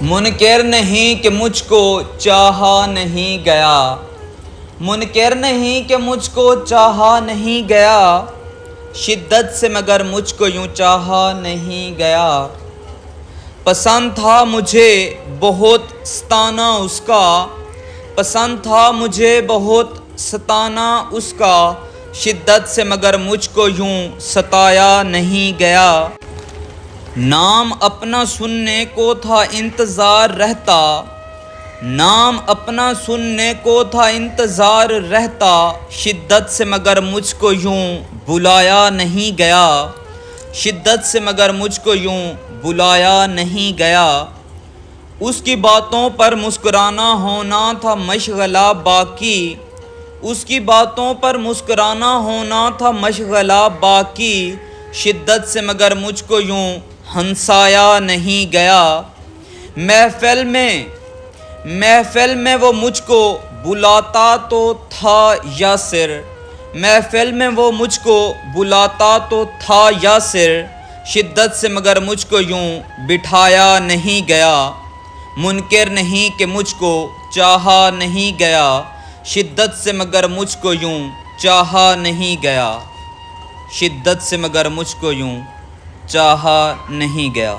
منکر نہیں کہ مجھ کو چاہا نہیں گیا، منکر نہیں کہ مجھ کو چاہا نہیں گیا، شدت سے مگر مجھ کو یوں چاہا نہیں گیا۔ پسند تھا مجھے بہت ستانا اس کا، پسند تھا مجھے بہت ستانا اس کا، شدت سے مگر مجھ کو یوں ستایا نہیں گیا۔ نام اپنا سننے کو تھا انتظار رہتا، نام اپنا سننے کو تھا انتظار رہتا، شدت سے مگر مجھ کو یوں بلایا نہیں گیا، شدت سے مگر مجھ کو یوں بلایا نہیں گیا۔ اس کی باتوں پر مسکرانا ہونا تھا مشغلہ باقی، اس کی باتوں پر مسکرانا ہونا تھا مشغلہ باقی، شدت سے مگر مجھ کو یوں ہنسایا نہیں گیا۔ محفل میں وہ مجھ کو بلاتا تو تھا یاسر، محفل میں وہ مجھ کو بلاتا تو تھا یاسر، شدت سے مگر مجھ کو یوں بٹھایا نہیں گیا۔ منکر نہیں کہ مجھ کو چاہا نہیں گیا، شدت سے مگر مجھ کو یوں چاہا نہیں گیا، شدت سے مگر مجھ کو یوں چاہا نہیں گیا۔